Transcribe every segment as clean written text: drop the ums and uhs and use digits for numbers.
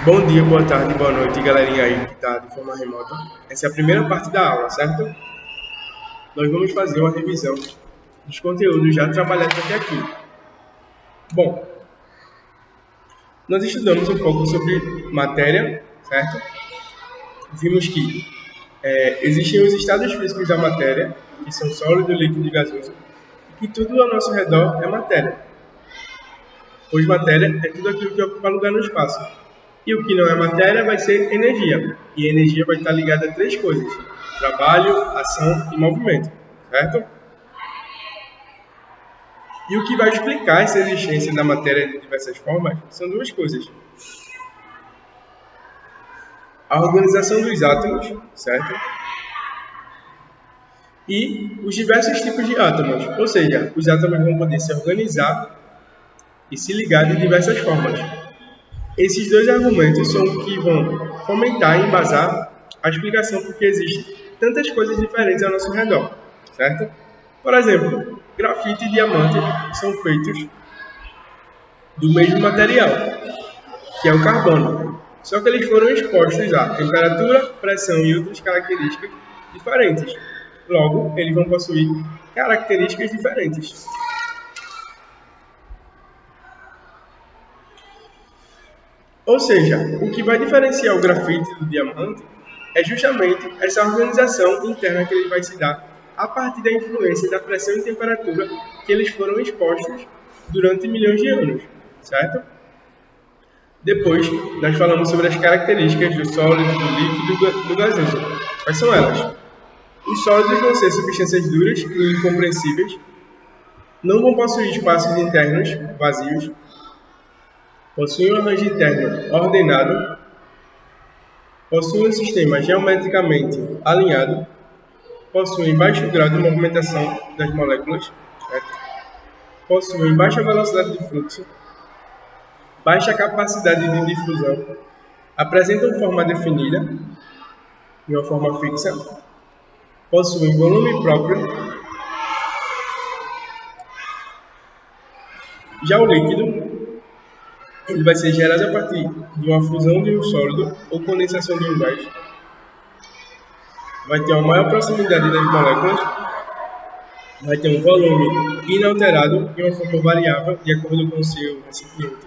Bom dia, boa tarde, boa noite, galerinha aí que está de forma remota. Essa é a primeira parte da aula, certo? Nós vamos fazer uma revisão dos conteúdos já trabalhados até aqui. Bom, nós estudamos um pouco sobre matéria, certo? Vimos que existem os estados físicos da matéria, que são sólido, líquido e gasoso, e que tudo ao nosso redor é matéria. Pois matéria é tudo aquilo que ocupa lugar no espaço. E o que não é matéria vai ser energia. E a energia vai estar ligada a três coisas: trabalho, ação e movimento, certo? E o que vai explicar essa existência da matéria de diversas formas são duas coisas: a organização dos átomos, certo? E os diversos tipos de átomos, ou seja, os átomos vão poder se organizar e se ligar de diversas formas. Esses dois argumentos são o que vão fomentar e embasar a explicação por que existem tantas coisas diferentes ao nosso redor, certo? Por exemplo, grafite e diamante são feitos do mesmo material, que é o carbono, só que eles foram expostos a temperatura, pressão e outras características diferentes. Logo, eles vão possuir características diferentes. Ou seja, o que vai diferenciar o grafite do diamante é justamente essa organização interna que ele vai se dar a partir da influência da pressão e temperatura que eles foram expostos durante milhões de anos, certo? Depois, nós falamos sobre as características do sólido, do líquido e do gasoso. Quais são elas? Os sólidos vão ser substâncias duras e incompreensíveis, não vão possuir espaços internos vazios, possuem um arranjo interno ordenado, possuem um sistema geometricamente alinhado, possuem baixo grau de movimentação das moléculas, certo? Possuem baixa velocidade de fluxo, baixa capacidade de difusão, apresentam forma definida e uma forma fixa, possuem volume próprio. Já o líquido, ele vai ser gerado a partir de uma fusão de um sólido ou condensação de um gás. Vai ter uma maior proximidade das moléculas, vai ter um volume inalterado e uma forma variável de acordo com o seu recipiente.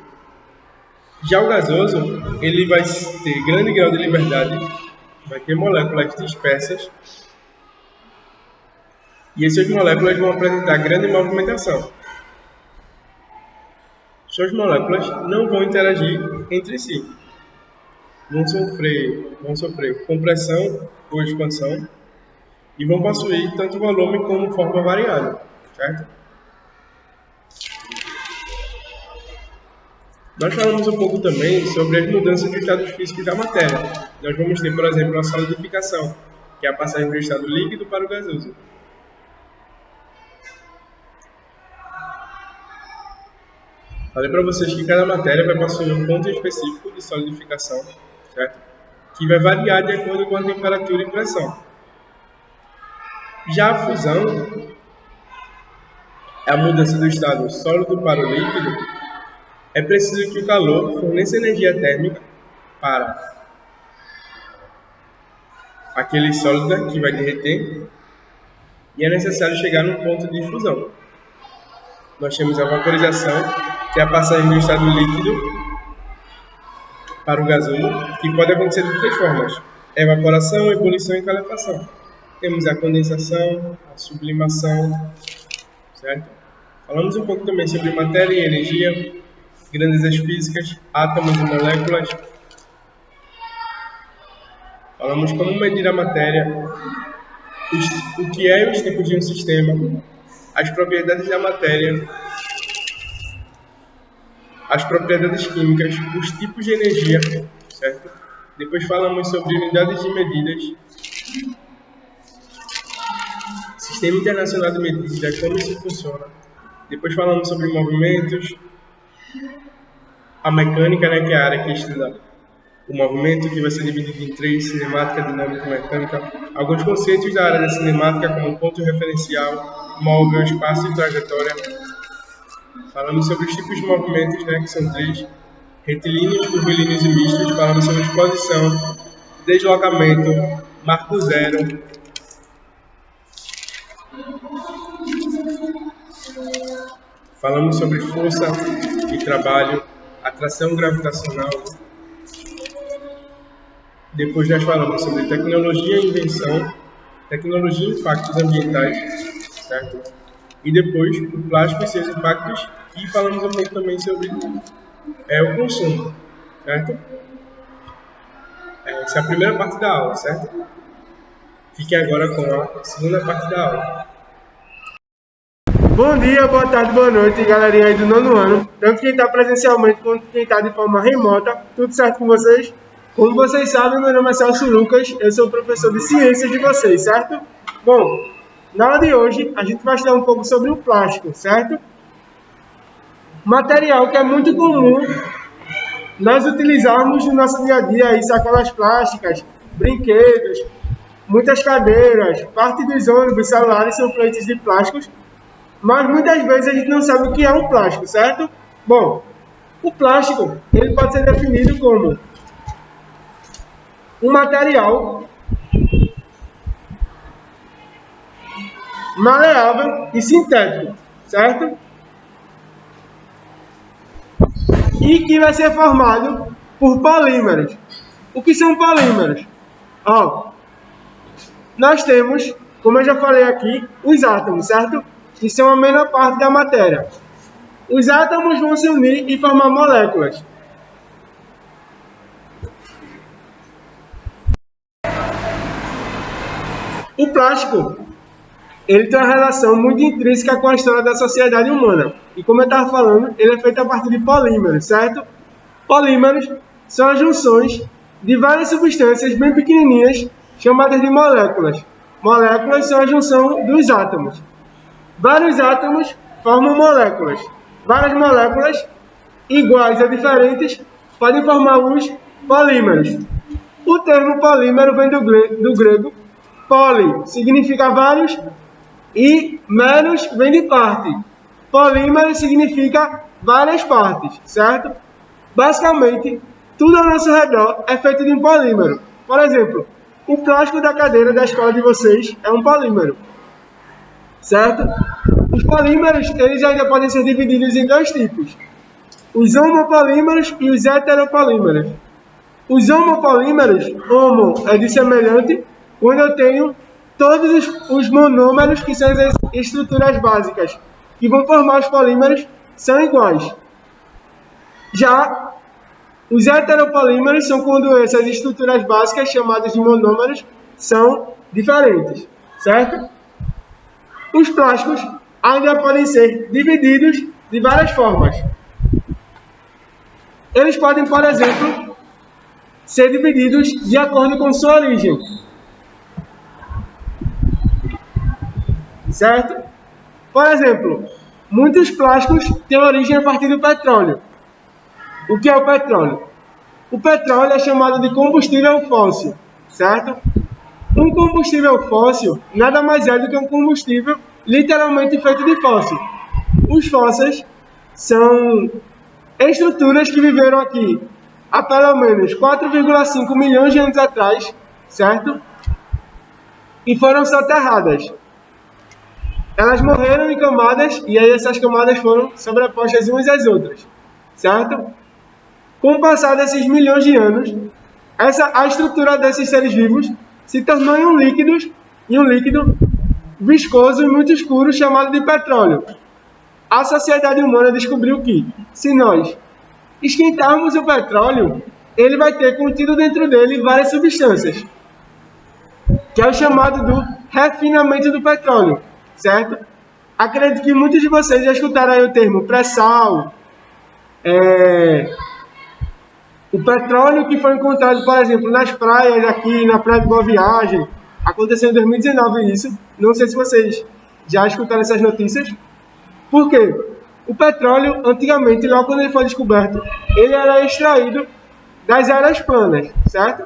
Já o gasoso, ele vai ter grande grau de liberdade, vai ter moléculas dispersas e essas moléculas vão apresentar grande movimentação. Suas moléculas não vão interagir entre si, vão sofrer compressão ou expansão e vão possuir tanto volume como forma variável, certo? Nós falamos um pouco também sobre as mudanças de estados físicos da matéria. Nós vamos ter, por exemplo, a solidificação, que é a passagem do estado líquido para o gasoso. Falei para vocês que cada matéria vai possuir um ponto específico de solidificação, certo? Que vai variar de acordo com a temperatura e pressão. Já a fusão é a mudança do estado sólido para o líquido. É preciso que o calor forneça energia térmica para aquele sólido que vai derreter e é necessário chegar num ponto de fusão. Nós temos a vaporização, que é a passagem do estado líquido para o gasoso, que pode acontecer de três formas: evaporação, ebulição e calefação. Temos a condensação, a sublimação, certo? Falamos um pouco também sobre matéria e energia, grandezas físicas, átomos e moléculas. Falamos como medir a matéria, o que é os tipos de um sistema, as propriedades da matéria, as propriedades químicas, os tipos de energia, certo? Depois falamos sobre unidades de medidas, Sistema Internacional de Medidas, como isso funciona. Depois falamos sobre movimentos, a mecânica, né, que é a área que estuda o movimento, que vai ser dividido em três: cinemática, dinâmica e mecânica. Alguns conceitos da área da cinemática, como ponto referencial, móvel, espaço e trajetória. Falamos sobre os tipos de movimentos, né, que são três: retilíneos, curvilíneos e mistos. Falamos sobre exposição, deslocamento, marco zero. Falamos sobre força e trabalho, atração gravitacional. Depois nós falamos sobre tecnologia e invenção, tecnologia e impactos ambientais, certo? E depois o plástico e seus impactos, e falamos um pouco também sobre o consumo, certo? Essa é a primeira parte da aula, certo? Fiquem agora com a segunda parte da aula. Bom dia, boa tarde, boa noite, galerinha aí do nono ano. Tanto quem está presencialmente quanto quem está de forma remota. Tudo certo com vocês? Como vocês sabem, meu nome é Celso Lucas, eu sou o professor de ciências de vocês, certo? Bom, na aula de hoje a gente vai estudar um pouco sobre o plástico, certo? Material que é muito comum nós utilizarmos no nosso dia a dia, aí, sacolas plásticas, brinquedos, muitas cadeiras, parte dos ônibus, celulares são feitos de plásticos. Mas muitas vezes a gente não sabe o que é um plástico, certo? Bom, o plástico ele pode ser definido como um material maleável e sintético, certo? E que vai ser formado por polímeros. O que são polímeros? Nós temos, como eu já falei aqui, os átomos, certo? Que são a menor parte da matéria. Os átomos vão se unir e formar moléculas. O plástico, ele tem uma relação muito intrínseca com a história da sociedade humana. E como eu estava falando, ele é feito a partir de polímeros, certo? Polímeros são as junções de várias substâncias bem pequenininhas, chamadas de moléculas. Moléculas são a junção dos átomos. Vários átomos formam moléculas. Várias moléculas iguais ou diferentes podem formar os polímeros. O termo polímero vem do grego poli, significa vários, e meros vem de parte. Polímero significa várias partes, certo? Basicamente, tudo ao nosso redor é feito de um polímero. Por exemplo, o plástico da cadeira da escola de vocês é um polímero. Certo? Os polímeros, eles ainda podem ser divididos em dois tipos. Os homopolímeros e os heteropolímeros. Os homopolímeros, homo é de semelhante, quando eu tenho todos os monômeros, que são as estruturas básicas, que vão formar os polímeros, são iguais. Já os heteropolímeros são quando essas estruturas básicas, chamadas de monômeros, são diferentes. Certo? Os plásticos ainda podem ser divididos de várias formas. Eles podem, por exemplo, ser divididos de acordo com sua origem. Certo? Por exemplo, muitos plásticos têm origem a partir do petróleo. O que é o petróleo? O petróleo é chamado de combustível fóssil, certo? Um combustível fóssil nada mais é do que um combustível literalmente feito de fóssil. Os fósseis são estruturas que viveram aqui há pelo menos 4,5 milhões de anos atrás, certo? E foram soterradas. Elas morreram em camadas e aí essas camadas foram sobrepostas umas às outras, certo? Com o passar desses milhões de anos, a estrutura desses seres vivos se tornou em um líquido viscoso e muito escuro chamado de petróleo. A sociedade humana descobriu que, se nós esquentarmos o petróleo, ele vai ter contido dentro dele várias substâncias, que é o chamado do refinamento do petróleo, certo? Acredito que muitos de vocês já escutaram aí o termo pré-sal, o petróleo que foi encontrado, por exemplo, nas praias aqui, na Praia de Boa Viagem. Aconteceu em 2019 isso. Não sei se vocês já escutaram essas notícias. Por quê? O petróleo, antigamente, logo quando ele foi descoberto, ele era extraído das áreas planas, certo?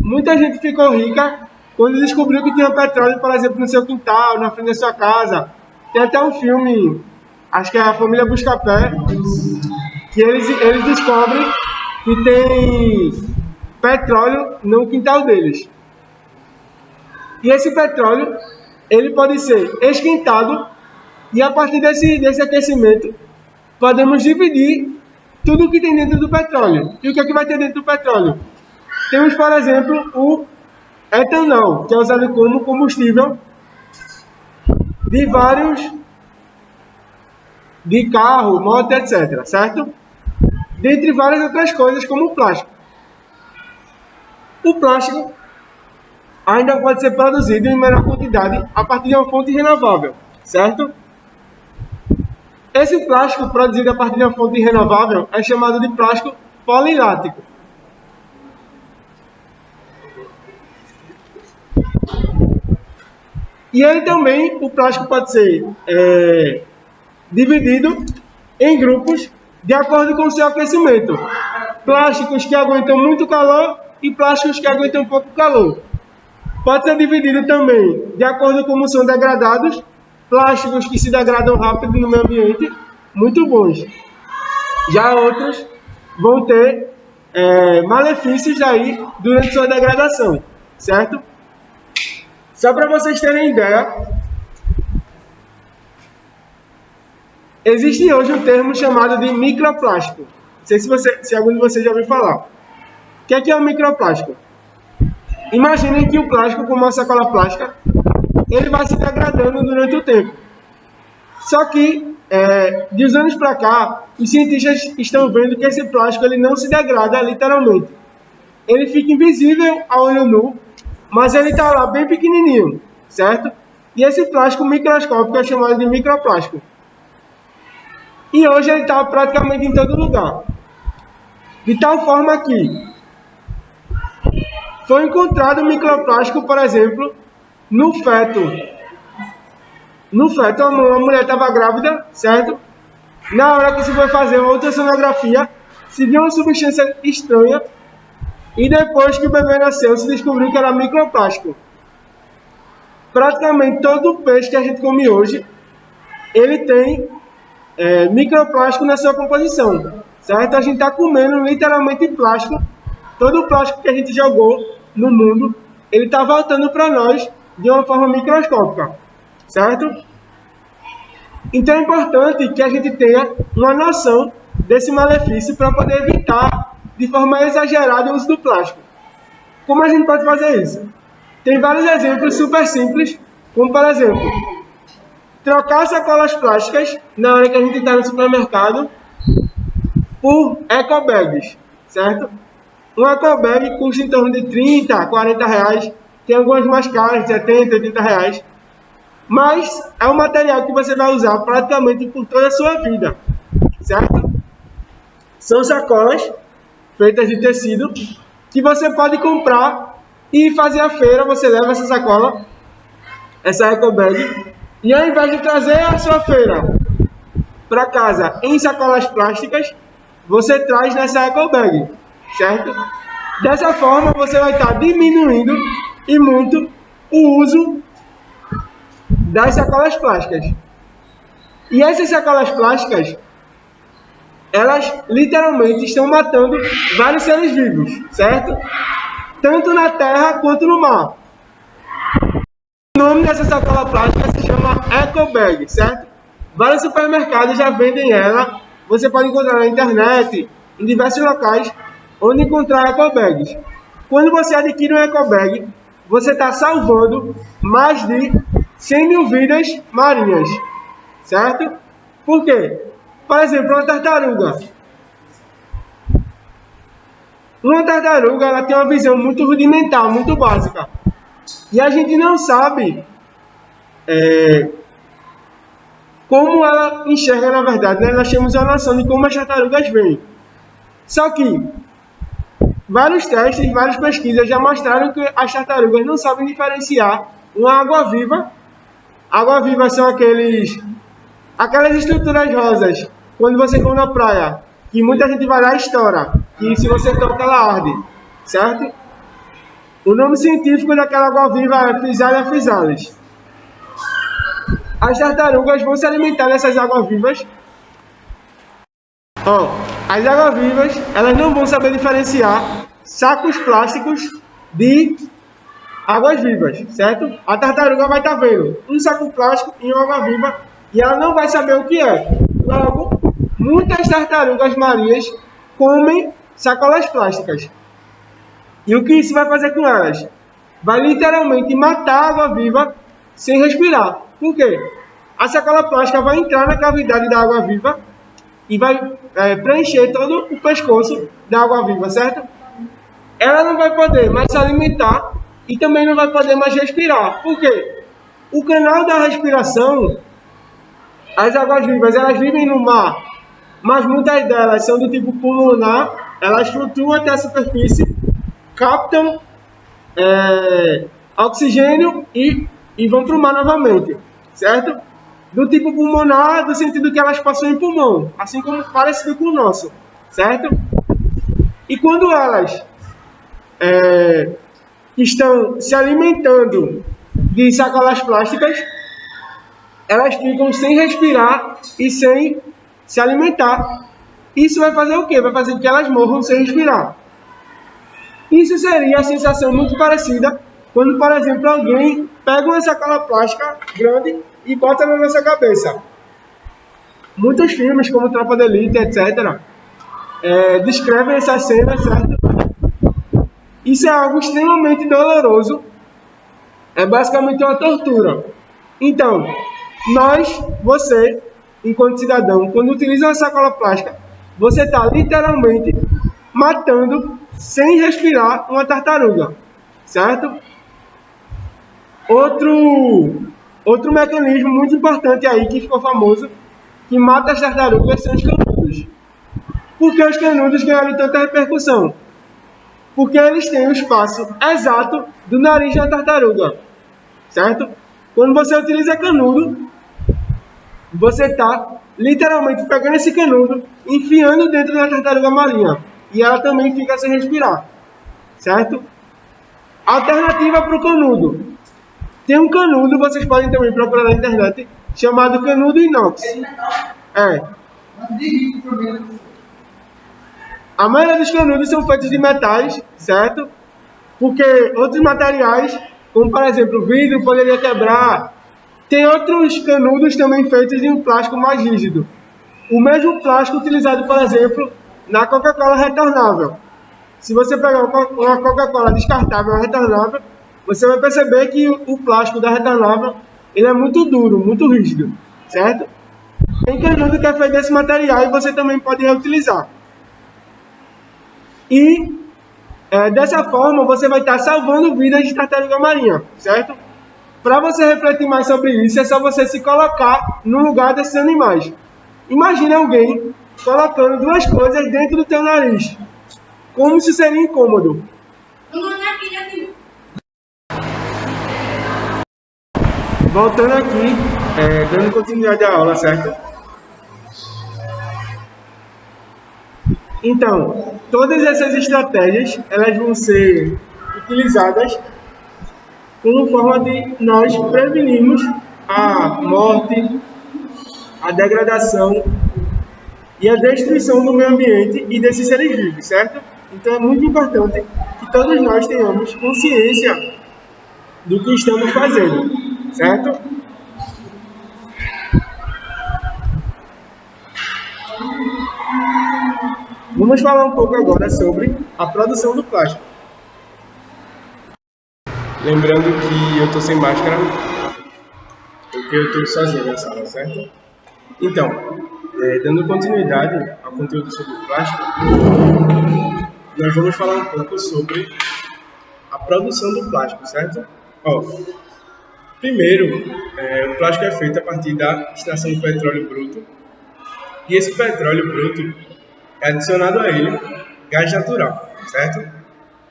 Muita gente ficou rica quando descobriu que tinha petróleo, por exemplo, no seu quintal, na frente da sua casa. Tem até um filme, acho que é A Família Buscapé, que eles descobrem que tem petróleo no quintal deles. E esse petróleo, ele pode ser esquentado e a partir desse aquecimento, podemos dividir tudo o que tem dentro do petróleo. E o que é que vai ter dentro do petróleo? Temos, por exemplo, o etanol, que é usado como combustível de carro, moto, etc. Certo? Dentre várias outras coisas, como o plástico. O plástico ainda pode ser produzido em menor quantidade a partir de uma fonte renovável, certo? Esse plástico produzido a partir de uma fonte renovável é chamado de plástico polilático. E ele também, o plástico pode ser dividido em grupos de acordo com o seu aquecimento. Plásticos que aguentam muito calor e plásticos que aguentam pouco calor. Pode ser dividido também de acordo com como são degradados. Plásticos que se degradam rápido no meio ambiente, muito bons. Já outros vão ter malefícios aí durante sua degradação, certo? Só para vocês terem ideia, existe hoje um termo chamado de microplástico. Não sei se algum de vocês já ouviu falar. O que é o microplástico? Imaginem que o plástico, como uma sacola plástica, ele vai se degradando durante o tempo. Só que, de uns anos para cá, os cientistas estão vendo que esse plástico ele não se degrada literalmente. Ele fica invisível a olho nu, mas ele está lá bem pequenininho, certo? E esse plástico microscópico é chamado de microplástico. E hoje ele está praticamente em todo lugar. De tal forma que foi encontrado microplástico, por exemplo, no feto. No feto, uma mulher estava grávida, certo? Na hora que se foi fazer uma ultrassonografia, se viu uma substância estranha e depois que o bebê nasceu, se descobriu que era microplástico. Praticamente todo o peixe que a gente come hoje, ele tem microplástico na sua composição, certo? A gente está comendo literalmente plástico. Todo o plástico que a gente jogou no mundo, ele está voltando para nós de uma forma microscópica, certo? Então é importante que a gente tenha uma noção desse malefício para poder evitar de forma exagerada o uso do plástico. Como a gente pode fazer isso? Tem vários exemplos super simples, como por exemplo, trocar sacolas plásticas na hora que a gente está no supermercado por ecobags, certo? Um ecobag custa em torno de 30, 40 reais. Tem algumas mais caras, 70, 80 reais. Mas é um material que você vai usar praticamente por toda a sua vida, certo? São sacolas feitas de tecido que você pode comprar e fazer a feira. Você leva essa sacola, essa ecobag, e ao invés de trazer a sua feira para casa em sacolas plásticas, você traz nessa ecobag, certo? Dessa forma você vai estar diminuindo e muito o uso das sacolas plásticas. E essas sacolas plásticas, elas literalmente estão matando vários seres vivos, certo? Tanto na terra quanto no mar. O nome dessa sacola plástica se chama ecobag, certo? Vários supermercados já vendem ela. Você pode encontrar na internet, em diversos locais, onde encontrar ecobags. Quando você adquire um ecobag, você está salvando mais de 100 mil vidas marinhas, certo? Por quê? Por exemplo, uma tartaruga. Uma tartaruga ela tem uma visão muito rudimentar, muito básica. E a gente não sabe como ela enxerga na verdade, né? Nós temos uma noção de como as tartarugas veem. Só que vários testes, várias pesquisas já mostraram que as tartarugas não sabem diferenciar uma água-viva. Água-viva são aquelas estruturas rosas, quando você come na praia, que muita gente vai lá e estoura, que se você toca ela arde, certo? O nome científico daquela água-viva é Physalia physalis. As tartarugas vão se alimentar dessas águas-vivas Ó, as águas-vivas, elas não vão saber diferenciar sacos plásticos de águas-vivas, certo? A tartaruga vai estar vendo um saco plástico e uma água-viva e ela não vai saber o que é. Logo, muitas tartarugas marinhas comem sacolas plásticas. E o que isso vai fazer com elas? Vai literalmente matar a água-viva sem respirar. Por quê? A sacola plástica vai entrar na cavidade da água-viva e vai preencher todo o pescoço da água-viva, certo? Ela não vai poder mais se alimentar e também não vai poder mais respirar. Por quê? O canal da respiração, as águas-vivas, elas vivem no mar, mas muitas delas são do tipo pulmonar, elas flutuam até a superfície, captam oxigênio e vão para o mar novamente, certo? Do tipo pulmonar, do sentido que elas possuem pulmão, assim como parecido com o nosso, certo? E quando elas estão se alimentando de sacolas plásticas, elas ficam sem respirar e sem se alimentar. Isso vai fazer o quê? Vai fazer com que elas morram sem respirar. Isso seria a sensação muito parecida quando, por exemplo, alguém pega uma sacola plástica grande e bota na nossa cabeça. Muitos filmes, como Tropa de Elite, etc., descrevem essa cena, certo? Isso é algo extremamente doloroso. É basicamente uma tortura. Então, você, enquanto cidadão, quando utiliza uma sacola plástica, você está literalmente matando, sem respirar, uma tartaruga, certo? Outro mecanismo muito importante aí, que ficou famoso, que mata as tartarugas, são os canudos. Por que os canudos ganharam tanta repercussão? Porque eles têm o espaço exato do nariz da tartaruga, certo? Quando você utiliza canudo, você está literalmente pegando esse canudo, enfiando dentro da tartaruga marinha. E ela também fica sem respirar, certo? Alternativa para o canudo. Tem um canudo, vocês podem também procurar na internet, chamado canudo inox. A maioria dos canudos são feitos de metais, certo? Porque outros materiais, como por exemplo vidro, poderia quebrar. Tem outros canudos também feitos de um plástico mais rígido. O mesmo plástico utilizado, por exemplo, na Coca-Cola retornável. Se você pegar uma Coca-Cola descartável ou retornável, você vai perceber que o plástico da retornável ele é muito duro, muito rígido, certo? Tem canudo que é feito desse material e você também pode reutilizar. E dessa forma você vai estar salvando vidas de tartaruga marinha, certo? Para você refletir mais sobre isso, é só você se colocar no lugar desses animais. Imagine alguém colocando duas coisas dentro do teu nariz. Como isso seria incômodo? Voltando aqui, dando continuidade à aula, certo? Então, todas essas estratégias, elas vão ser utilizadas como forma de nós prevenirmos a morte, a degradação e a destruição do meio ambiente e desses seres vivos, certo? Então é muito importante que todos nós tenhamos consciência do que estamos fazendo, certo? Vamos falar um pouco agora sobre a produção do plástico. Lembrando que eu estou sem máscara, porque eu estou sozinho na sala, certo? Então, dando continuidade ao conteúdo sobre o plástico, nós vamos falar um pouco sobre a produção do plástico, certo? Primeiro, o plástico é feito a partir da extração do petróleo bruto, e esse petróleo bruto é adicionado a ele gás natural, certo?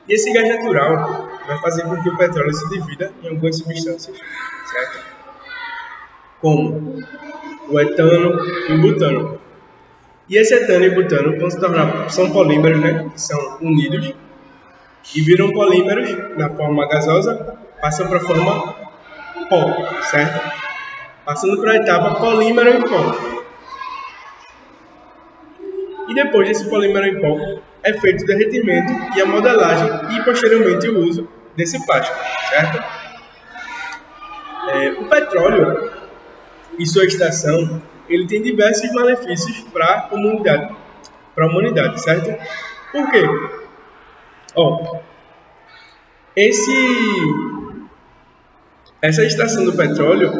E esse gás natural vai fazer com que o petróleo se divida em algumas substâncias, certo? Como o etano e o butano. E esse etano e butano são polímeros, né? Que são unidos e viram polímeros na forma gasosa, passam para a forma pó, certo? Passando para a etapa polímero em pó. E depois desse polímero em pó é feito o derretimento e a modelagem e posteriormente o uso desse plástico, certo? O petróleo e sua extração, ele tem diversos malefícios para a comunidade, para a humanidade, certo? Por quê? Essa extração do petróleo,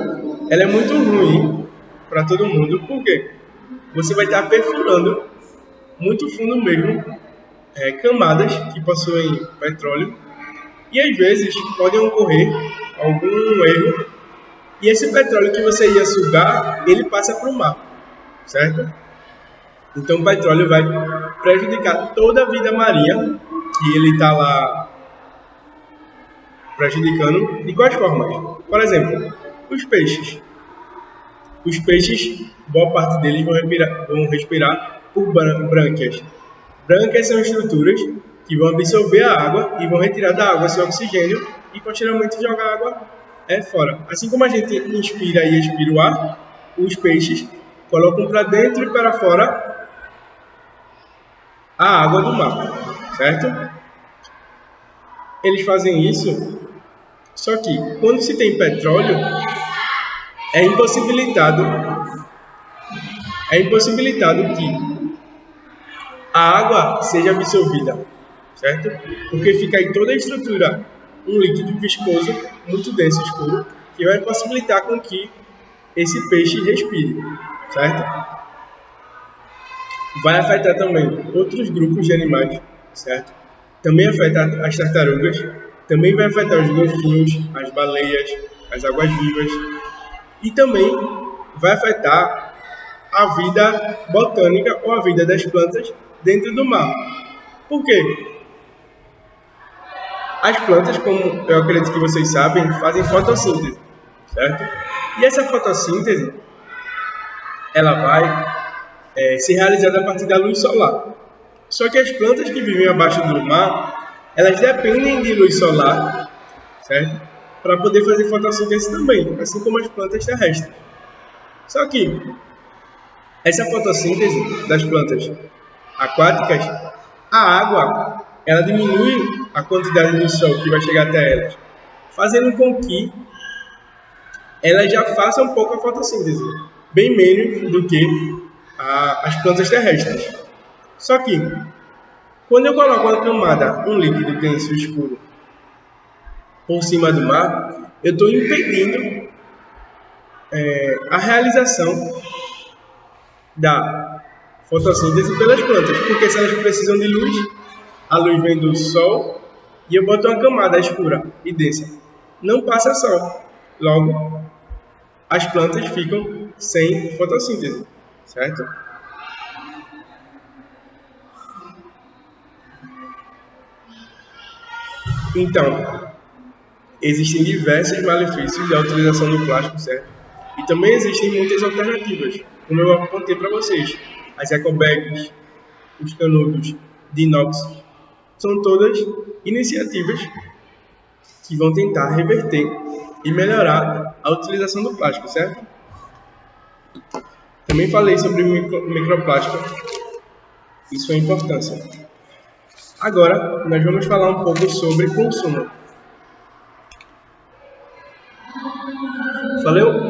ela é muito ruim para todo mundo, porque você vai estar perfurando muito fundo mesmo, camadas que possuem petróleo, e às vezes podem ocorrer algum erro, e esse petróleo que você ia sugar, ele passa para o mar, certo? Então o petróleo vai prejudicar toda a vida marinha, que ele está lá prejudicando. De quais formas? Por exemplo, os peixes. Os peixes, boa parte deles vão respirar por brânquias. Brânquias são estruturas que vão absorver a água e vão retirar da água seu oxigênio e posteriormente jogar a água fora. Assim como a gente inspira e expira o ar, os peixes colocam para dentro e para fora a água do mar, certo? Eles fazem isso, só que quando se tem petróleo, é impossibilitado que a água seja absorvida, certo? Porque fica aí toda a estrutura, um líquido viscoso, muito denso, escuro, que vai possibilitar com que esse peixe respire, certo? Vai afetar também outros grupos de animais, certo? Também afeta as tartarugas, também vai afetar os golfinhos, as baleias, as águas-vivas, e também vai afetar a vida botânica ou a vida das plantas dentro do mar. Por quê? As plantas, como eu acredito que vocês sabem, fazem fotossíntese, certo? E essa fotossíntese, ela vai ser realizada a partir da luz solar. Só que as plantas que vivem abaixo do mar, elas dependem de luz solar, certo? Para poder fazer fotossíntese também, assim como as plantas terrestres. Só que essa fotossíntese das plantas aquáticas, a água, ela diminui a quantidade do sol que vai chegar até elas, fazendo com que elas já façam um pouco a fotossíntese, bem menos do que as plantas terrestres. Só que, quando eu coloco uma camada, um líquido denso escuro, por cima do mar, eu estou impedindo a realização da fotossíntese pelas plantas, porque se elas precisam de luz, a luz vem do sol e eu boto uma camada escura e densa. Não passa sol, logo as plantas ficam sem fotossíntese, certo? Então, existem diversos malefícios da utilização do plástico, certo? E também existem muitas alternativas, como eu apontei para vocês. As ecobags, os canudos de inox, são todas iniciativas que vão tentar reverter e melhorar a utilização do plástico, certo? Também falei sobre microplástico e sua importância. Agora, nós vamos falar um pouco sobre consumo.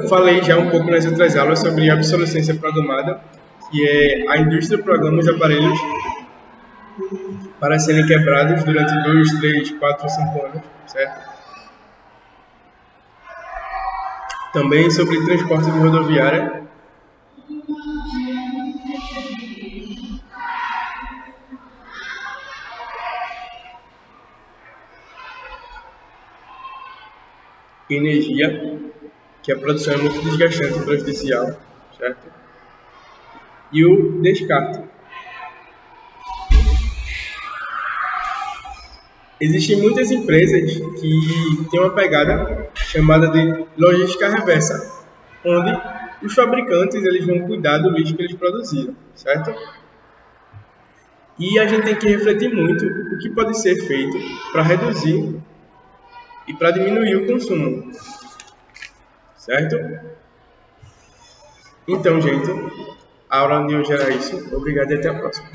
Falei já um pouco nas outras aulas sobre a obsolescência programada, que é a indústria programa os aparelhos para serem quebrados durante 2, 3, 4, 5 anos, certo? Também sobre transporte de rodoviária. Energia, que a produção é muito desgastante e prejudicial, certo? E o descarte. Existem muitas empresas que têm uma pegada chamada de logística reversa, onde os fabricantes eles vão cuidar do lixo que eles produziram, certo? E a gente tem que refletir muito o que pode ser feito para reduzir e para diminuir o consumo, certo? Então, gente, A aula de hoje era isso. Obrigado e até a próxima.